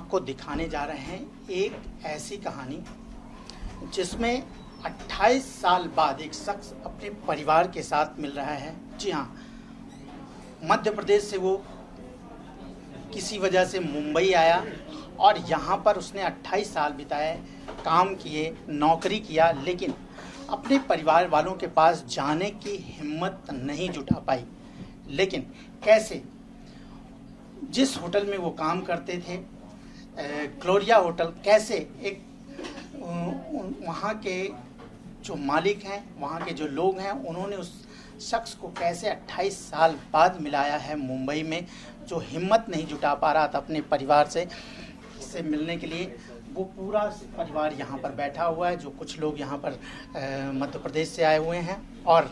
आपको दिखाने जा रहे हैं एक ऐसी कहानी जिसमें 28 साल बाद एक शख्स अपने परिवार के साथ मिल रहा है। जी हाँ, मध्य प्रदेश से वो किसी वजह से मुंबई आया और यहाँ पर उसने 28 साल बिताए, काम किए, नौकरी किया, लेकिन अपने परिवार वालों के पास जाने की हिम्मत नहीं जुटा पाई। लेकिन कैसे, जिस होटल में वो काम करते थे, ग्लोरिया होटल, कैसे एक वहाँ के जो मालिक हैं, वहाँ के जो लोग हैं, उन्होंने उस शख्स को कैसे 28 साल बाद मिलाया है मुंबई में, जो हिम्मत नहीं जुटा पा रहा था अपने परिवार से मिलने के लिए। वो पूरा परिवार यहाँ पर बैठा हुआ है, जो कुछ लोग यहाँ पर मध्य प्रदेश से आए हुए हैं। और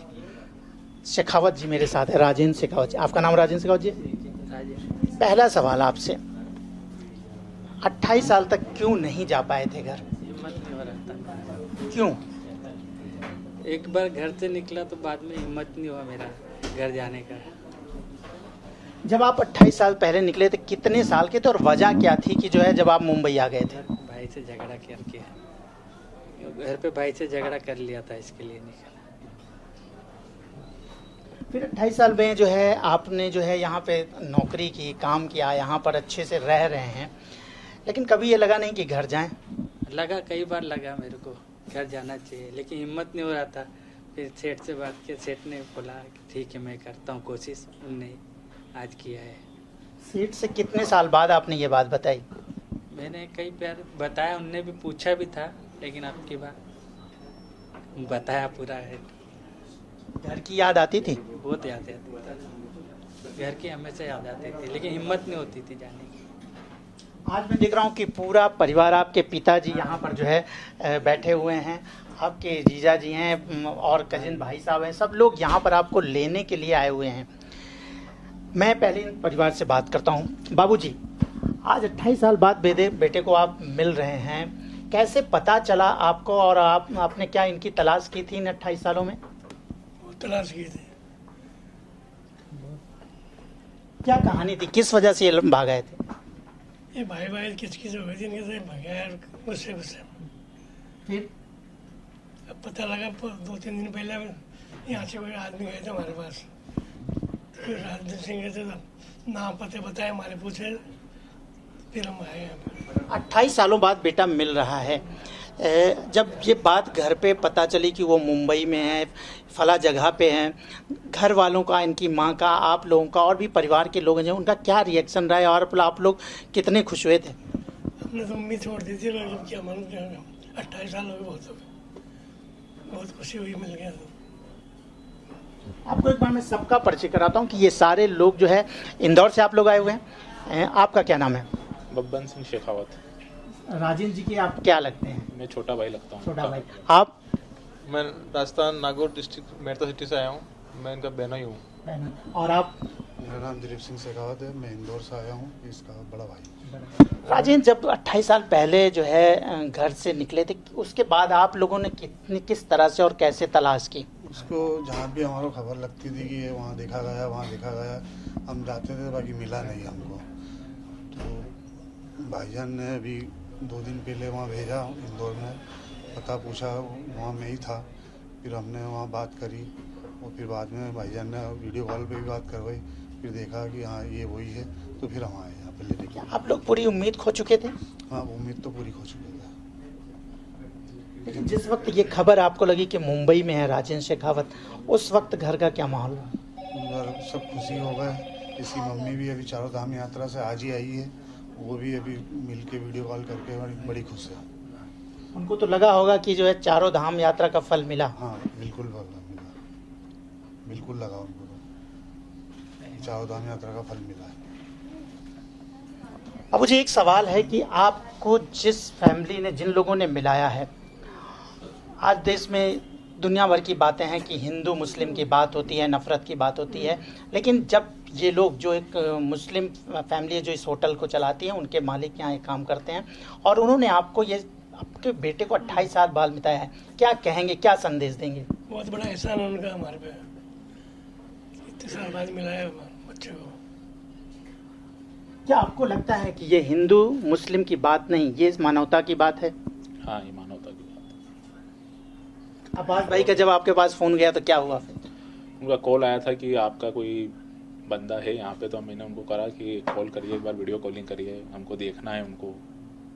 शेखावत जी मेरे साथ है, राजेंद्र शेखावत जी। आपका नाम राजेंद्र शेखावत जी? पहला सवाल आपसे, 28 साल तक क्यों नहीं जा पाए थे घर? हिम्मत नहीं हो रहा था। क्यों? एक बार घर से निकला तो बाद में हिम्मत नहीं हुआ मेरा घर जाने का। जब आप 28 साल पहले निकले थे, कितने साल के थे और वजह क्या थी कि जो है जब आप मुंबई आ गए थे? भाई से झगड़ा करके, घर पे भाई से झगड़ा कर लिया था, इसके लिए निकला। फिर 28 साल में जो है आपने जो है यहाँ पे नौकरी की, काम किया, यहाँ पर अच्छे से रह रहे हैं, लेकिन कभी ये लगा नहीं कि घर जाएं? लगा, कई बार लगा मेरे को घर जाना चाहिए, लेकिन हिम्मत नहीं हो रहा था। फिर सेठ से बात की, सेठ ने बोला कि ठीक है मैं करता हूँ कोशिश। उनने आज किया है। सेठ से कितने साल बाद आपने ये बात बताई? मैंने कई बार बताया, उनने भी पूछा भी था, लेकिन आपकी बात बताया पूरा है। घर की याद आती थी? बहुत याद आती थी, घर की हमेशा याद आती थी, लेकिन हिम्मत नहीं होती थी जाने की। आज मैं देख रहा हूँ कि पूरा परिवार, आपके पिताजी यहाँ पर जो है बैठे हुए हैं, आपके जीजा जी हैं और कजिन भाई साहब हैं, सब लोग यहाँ पर आपको लेने के लिए आए हुए हैं। मैं पहले इन परिवार से बात करता हूँ। बाबूजी, आज 28 साल बाद बेटे को आप मिल रहे हैं, कैसे पता चला आपको और आपने क्या इनकी तलाश की थी इन 28 सालों में? तलाश की थी। क्या कहानी थी, किस वजह से ये लोग भाग गए थे? ये भाई किसकी हो गई थी, इनके से बगैर उससे फिर अब पता लगा 2-3 दिन पहले यहाँ से कोई आदमी गए थे हमारे पास, फिर राजदीप सिंह गए थे, नाम पते बताए, हमारे पूछे, फिर हम आए यहाँ पर। 28 सालों बाद बेटा मिल रहा है। जब ये बात घर पे पता चली कि वो मुंबई में है, फला जगह पे हैं, घर वालों का, इनकी माँ का, आप लोगों का और भी परिवार के लोग हैं, उनका क्या रिएक्शन रहा है और आप लोग कितने खुश हुए थे? हमने तो उम्मीद छोड़ दी थी, लेकिन क्या मालूम, 28 साल हो गए, बहुत खुशी हुई, मिल गया। आपको एक बार मैं सबका परिचय कराता हूँ कि ये सारे लोग जो है इंदौर से आप लोग आए हुए हैं। आपका क्या नाम है? बब्बन सिंह शेखावत। राजेंद्र जी के आप क्या लगते हैं? मैं छोटा भाई लगता हूँ। छोटा भाई। आप? मैं राजस्थान नागौर डिस्ट्रिक्ट मेरठा सिटी से आया हूँ, मैं इनका बहना ही हूँ। और आप? मेरा नाम दिलीप सिंह शेखावत है, मैं इंदौर से आया हूँ, इसका बड़ा भाई। राजेंद्र, जब 28 साल पहले जो है घर से निकले थे, उसके बाद आप लोगों ने किस तरह से और कैसे तलाश की? उसको जहाँ भी हमारा खबर लगती थी कि ये वहाँ देखा गया, वहाँ देखा गया, हम जाते थे, बाकी मिला नहीं हमको। तो भाईजान ने अभी 2 दिन पहले वहाँ भेजा इंदौर में, पता पूछा, वहाँ मैं ही था। फिर हमने वहाँ बात करी और फिर बाद में भाईजान ने वीडियो कॉल पे भी बात करवाई, फिर देखा कि हाँ ये वही है, तो फिर हम आए यहाँ पे लेने के। आप लोग पूरी उम्मीद खो चुके थे? हाँ, उम्मीद तो पूरी खो चुकी है। लेकिन जिस वक्त ये खबर आपको लगी कि मुंबई में है राजेंद्र शेखावत, उस वक्त घर का क्या माहौल हुआ? घर सब खुशी हो गए। इसकी मम्मी भी अभी चारों धाम यात्रा से आज ही आई है, वो भी अभी मिल के वीडियो कॉल करके बड़ी खुश है। उनको तो लगा होगा कि जो है चारों धाम यात्रा का फल मिला। हाँ बिल्कुल मिला, बिल्कुल लगा उनको तो, चारों धाम यात्रा का फल मिला है। अब मुझे एक सवाल है कि आपको जिस फैमिली ने, जिन लोगों ने मिलाया है, आज देश में दुनिया भर की बातें हैं कि हिंदू मुस्लिम की बात होती है, नफरत की बात होती है, लेकिन जब ये लोग, जो एक मुस्लिम फैमिली है जो इस होटल को चलाती है, उनके मालिक यहाँ एक काम करते हैं और उन्होंने आपको ये, आपके बेटे को 28 साल बाद मिलाया है, क्या कहेंगे, क्या संदेश देंगे? बहुत बड़ा एहसान है उनका हमारे पे, इतने साल बाद मिलाया बच्चे को। क्या आपको लगता है कि ये हिंदू मुस्लिम की बात नहीं, ये मानवता की बात है? हाँ, ये मानवता की बात है। अब्बास भाई का जब आपके पास फ़ोन गया तो क्या हुआ फिर? उनका कॉल आया था कि आपका कोई बंदा है यहाँ पे, तो मैंने उनको कहा कि कॉल करिए, एक बार वीडियो कॉलिंग करिए, हमको देखना है उनको।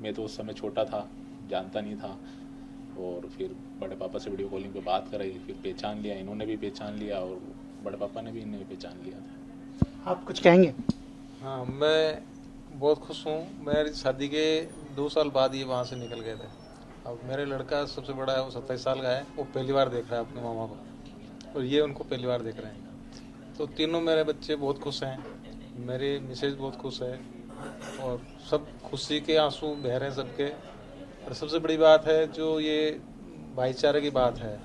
मैं तो उस समय छोटा था, जानता नहीं था, और फिर बड़े पापा से वीडियो कॉलिंग पे बात कराई, फिर पहचान लिया, इन्होंने भी पहचान लिया और बड़े पापा ने भी इन्हें पहचान लिया था। आप कुछ कहेंगे? हाँ, मैं बहुत खुश हूँ। मेरी शादी के 2 साल बाद ये वहाँ से निकल गए थे। अब मेरे लड़का सबसे बड़ा है, वो 27 साल का है, वो पहली बार देख रहा है अपने मामा को, और ये उनको पहली बार देख रहे हैं। तो तीनों मेरे बच्चे बहुत खुश हैं, मेरी मिसेज बहुत खुश है, और सब खुशी के आंसू बह रहे हैं सबके। और सबसे बड़ी बात है जो ये भाईचारे की बात है,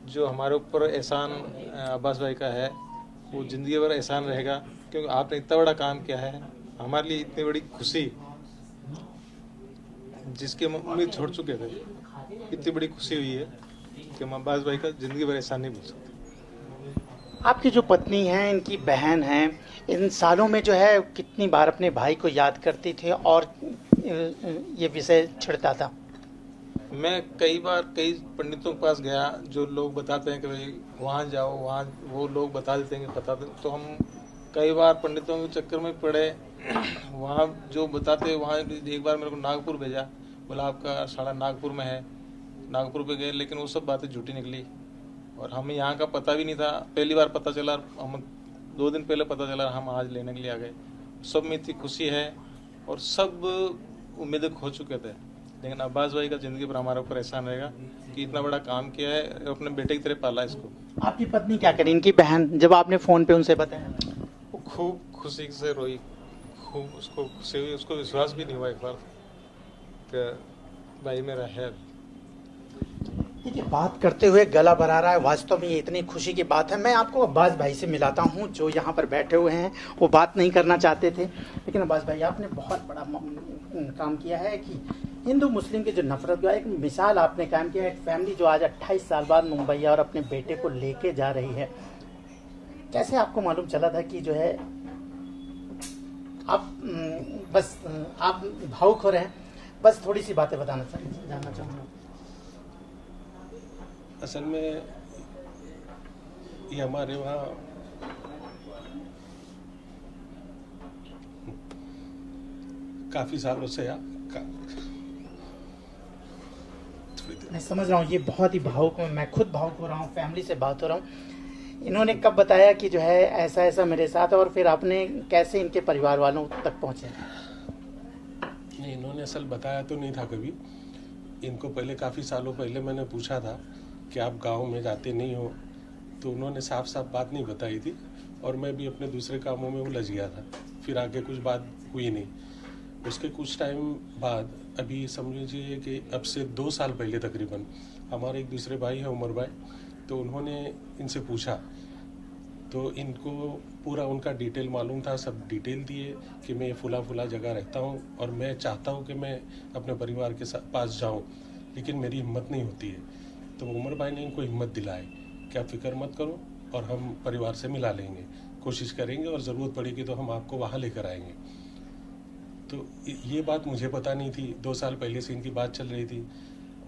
जो हमारे ऊपर एहसान अब्बास भाई का है, वो ज़िंदगी भर एहसान रहेगा, क्योंकि आपने इतना बड़ा काम किया है हमारे लिए। इतनी बड़ी खुशी जिसकी हम उम्मीद छोड़ चुके थे, इतनी बड़ी खुशी हुई है कि हम अब्बास भाई का ज़िंदगी भर एहसान नहीं भूल सकते। आपकी जो पत्नी हैं, इनकी बहन हैं, इन सालों में जो है कितनी बार अपने भाई को याद करती थी और ये विषय छिड़ता था? मैं कई बार कई पंडितों के पास गया, जो लोग बताते हैं कि भाई वहाँ जाओ, वहाँ वो लोग बता देते हैं कि बताते, तो हम कई बार पंडितों के चक्कर में पड़े। वहाँ जो बताते, वहाँ एक बार मेरे को नागपुर भेजा, बोला आपका साड़ा नागपुर में है। नागपुर पे गए, लेकिन वो सब बातें झूठी निकली, और हमें यहाँ का पता भी नहीं था। पहली बार पता चला, हम 2 दिन पहले पता चला, हम आज लेने के लिए आ गए। सब में इतनी खुशी है, और सब उम्मीदें खो चुके थे, लेकिन अब्बास भाई का ज़िंदगी पर हमारे ऊपर एहसान रहेगा कि इतना बड़ा काम किया है, अपने बेटे की तरह पाला इसको। आपकी पत्नी क्या करी, इनकी बहन, जब आपने फ़ोन पे उनसे बताया? वो खूब खुशी से रोई, खूब उसको खुशी हुई, उसको विश्वास भी नहीं हुआ एक बार कि भाई मेरा है। देखिए, बात करते हुए गला भरा रहा है, वास्तव में ये इतनी खुशी की बात है। मैं आपको अब्बास भाई से मिलाता हूँ, जो यहाँ पर बैठे हुए हैं। वो बात नहीं करना चाहते थे, लेकिन अब्बास भाई आपने बहुत बड़ा काम किया है कि हिंदू मुस्लिम की जो नफरत का एक मिसाल आपने कायम किया। एक फैमिली जो आज 28 साल बाद मुंबई और अपने बेटे को लेके जा रही है। कैसे आपको मालूम चला था कि जो है आप बस आप भावुक हो रहे हैं? बस थोड़ी सी बातें जानना चाहूँगा। असल में ये हमारे वहाँ काफ़ी सालों से मैं समझ रहा हूँ, ये बहुत ही भावुक, मैं खुद भावुक हो रहा हूँ, फैमिली से बात हो रहा हूँ। इन्होंने कब बताया कि जो है ऐसा ऐसा मेरे साथ, और फिर आपने कैसे इनके परिवार वालों तक पहुँचे? नहीं, इन्होंने असल बताया तो नहीं था कभी। इनको पहले काफ़ी सालों पहले मैंने पूछा था कि आप गांव में जाते नहीं हो, तो उन्होंने साफ साफ बात नहीं बताई थी, और मैं भी अपने दूसरे कामों में उलझ गया था। फिर आगे कुछ बात हुई नहीं। उसके कुछ टाइम बाद, अभी समझ लीजिए कि अब से 2 साल पहले तकरीबन, हमारे एक दूसरे भाई हैं उमर भाई, तो उन्होंने इनसे पूछा, तो इनको पूरा उनका डिटेल मालूम था। सब डिटेल दिए कि मैं फुला जगह रहता हूँ, और मैं चाहता हूँ कि मैं अपने परिवार के पास जाऊँ, लेकिन मेरी हिम्मत नहीं होती है। तो उमर भाई ने इनको हिम्मत दिलाई कि आप फिक्र मत करो, और हम परिवार से मिला लेंगे, कोशिश करेंगे, और ज़रूरत पड़ेगी तो हम आपको वहाँ लेकर आएंगे। तो ये बात मुझे पता नहीं थी। 2 साल पहले से इनकी बात चल रही थी,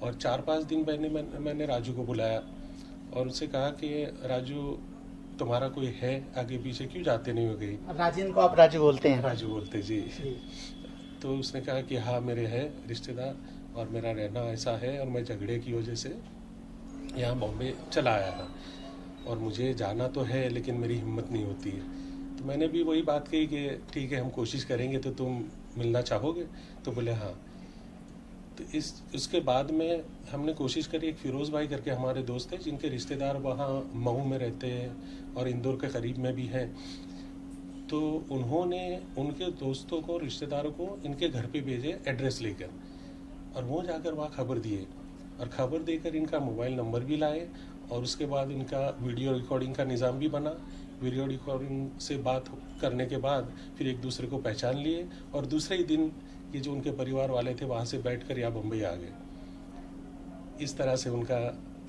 और 4-5 दिन पहले मैंने राजू को बुलाया और उनसे कहा कि राजू, तुम्हारा कोई है आगे पीछे, क्यों जाते नहीं हो गई? राजीन को आप राजू बोलते हैं? राजू बोलते जी। तो उसने कहा कि हाँ, मेरे है रिश्तेदार, और मेरा रहना ऐसा है, और मैं झगड़े की वजह से यहाँ बॉम्बे चला आया था, और मुझे जाना तो है, लेकिन मेरी हिम्मत नहीं होती है। तो मैंने भी वही बात कही कि ठीक है, हम कोशिश करेंगे, तो तुम मिलना चाहोगे? तो बोले हाँ। तो उसके बाद में हमने कोशिश करी। एक फिरोज़ भाई करके हमारे दोस्त हैं, जिनके रिश्तेदार वहाँ मऊ में रहते हैं और इंदौर के करीब में भी हैं। तो उन्होंने उनके दोस्तों को, रिश्तेदारों को इनके घर पे भेजे एड्रेस लेकर, और वो जाकर वहाँ खबर दिए, और खबर देकर इनका मोबाइल नंबर भी लाए, और उसके बाद इनका वीडियो रिकॉर्डिंग का निज़ाम भी बना। वीडियो रिकॉर्डिंग से बात करने के बाद फिर एक दूसरे को पहचान लिए, और दूसरे ही दिन ये जो उनके परिवार वाले थे वहाँ से बैठकर यहाँ बम्बई आ गए। इस तरह से उनका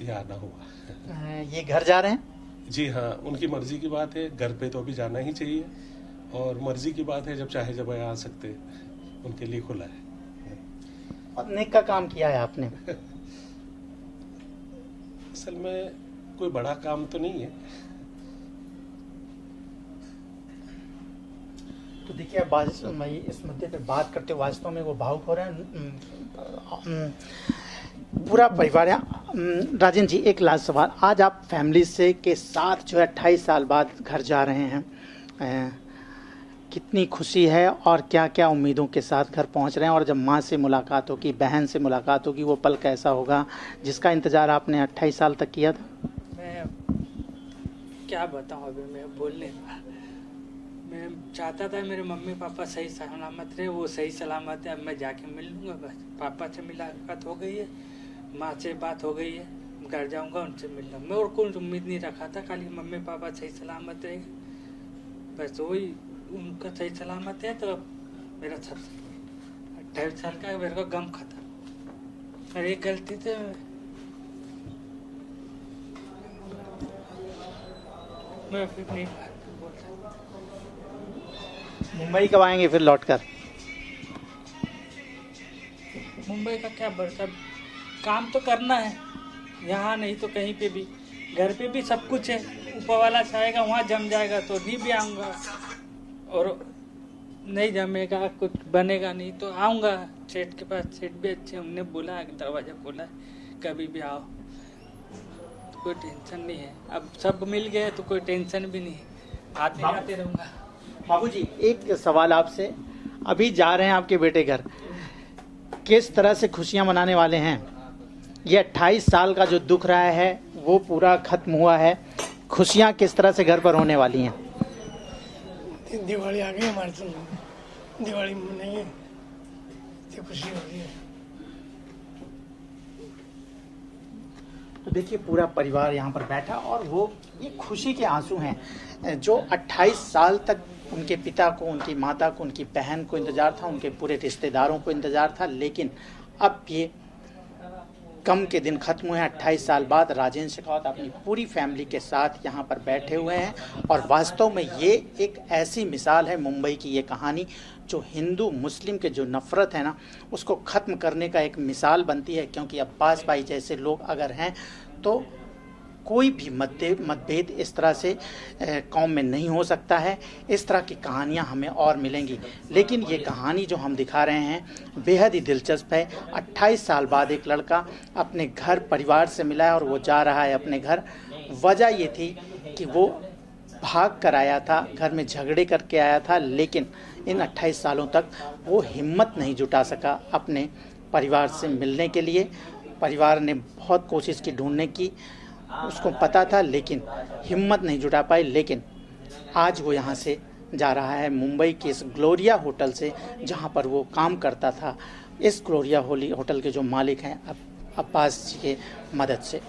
ये आना हुआ। ये घर जा रहे हैं? जी हाँ, उनकी मर्जी की बात है, घर पे तो अभी जाना ही चाहिए, और मर्जी की बात है, जब चाहे जब आ सकते हैं, उनके लिए खुला है। और नेक का काम किया है आपने। असल में कोई बड़ा काम तो नहीं है। तो देखिए मैं इस मुद्दे पे बात करते हुए वास्तव में वो भावुक हो रहे हैं। पूरा परिवार है। राजेंद्र जी, एक लास्ट सवाल, आज आप फैमिली से के साथ जो है 28 साल बाद घर जा रहे हैं, कितनी खुशी है और क्या क्या उम्मीदों के साथ घर पहुंच रहे हैं, और जब माँ से मुलाकात होगी, बहन से मुलाकात होगी, वो पल कैसा होगा जिसका इंतज़ार आपने 28 साल तक किया था? मैं क्या बताऊं, अभी मैं बोलने मैं चाहता था मेरे मम्मी पापा सही सलामत रहे, वो सही सलामत है। अब मैं जाके मिल लूँगा, बस पापा से मुलाकात हो गई है, माँ से बात हो गई है, घर जाऊँगा उनसे मिल लूँगा। मैं और कोई उम्मीद नहीं रखा था, खाली मम्मी पापा सही सलामत रहेंगे, बस वही उनका सही सलामत है तो मेरा सब 28 साल का मेरे को गम खत्म। और एक गलती से मैं फिर नहीं बोल सकता। मुंबई कब आएंगे फिर लौटकर? मुंबई का क्या बरसा, काम तो करना है, यहाँ नहीं तो कहीं पे भी, घर पे भी सब कुछ है, ऊपर वाला चाहेगा वहाँ जम जाएगा तो नहीं भी आऊँगा, और नहीं जमेगा कुछ बनेगा नहीं तो आऊँगा सेठ के पास। सेठ भी अच्छे, हमने बोला है, दरवाजा खोला है, कभी भी आओ, तो कोई टेंशन नहीं है। अब सब मिल गए तो कोई टेंशन भी नहीं है, आते आते रहूँगा। बाबूजी, एक सवाल आपसे, अभी जा रहे हैं आपके बेटे घर, किस तरह से खुशियां मनाने वाले हैं? ये 28 साल का जो दुख रहा है वो पूरा खत्म हुआ है, खुशियां किस तरह से घर पर होने वाली हैं? दिवाली आ गई हमारे तो, दिवाली मनाएंगे तो खुशी हो रही है। तो देखिए पूरा परिवार यहाँ पर बैठा और वो ये खुशी के आंसू हैं। जो 28 साल तक उनके पिता को, उनकी माता को, उनकी बहन को इंतज़ार था, उनके पूरे रिश्तेदारों को इंतज़ार था, लेकिन अब ये कम के दिन खत्म हुए हैं। 28 साल बाद राजेंद्र शेखावत अपनी पूरी फैमिली के साथ यहाँ पर बैठे हुए हैं, और वास्तव में ये एक ऐसी मिसाल है, मुंबई की ये कहानी जो हिंदू मुस्लिम के जो नफ़रत है ना, उसको ख़त्म करने का एक मिसाल बनती है। क्योंकि अब्बास भाई जैसे लोग अगर हैं तो कोई भी मतभेद इस तरह से कौम में नहीं हो सकता है। इस तरह की कहानियाँ हमें और मिलेंगी, लेकिन ये कहानी जो हम दिखा रहे हैं बेहद ही दिलचस्प है। 28 साल बाद एक लड़का अपने घर परिवार से मिला है और वो जा रहा है अपने घर। वजह ये थी कि वो भाग कर आया था, घर में झगड़े करके आया था, लेकिन इन 28 सालों तक वो हिम्मत नहीं जुटा सका अपने परिवार से मिलने के लिए। परिवार ने बहुत कोशिश की ढूंढने की, उसको पता था, लेकिन हिम्मत नहीं जुटा पाई। लेकिन आज वो यहाँ से जा रहा है, मुंबई के इस ग्लोरिया होटल से, जहाँ पर वो काम करता था। इस ग्लोरिया होटल के जो मालिक हैं अब्बास जी के मदद से।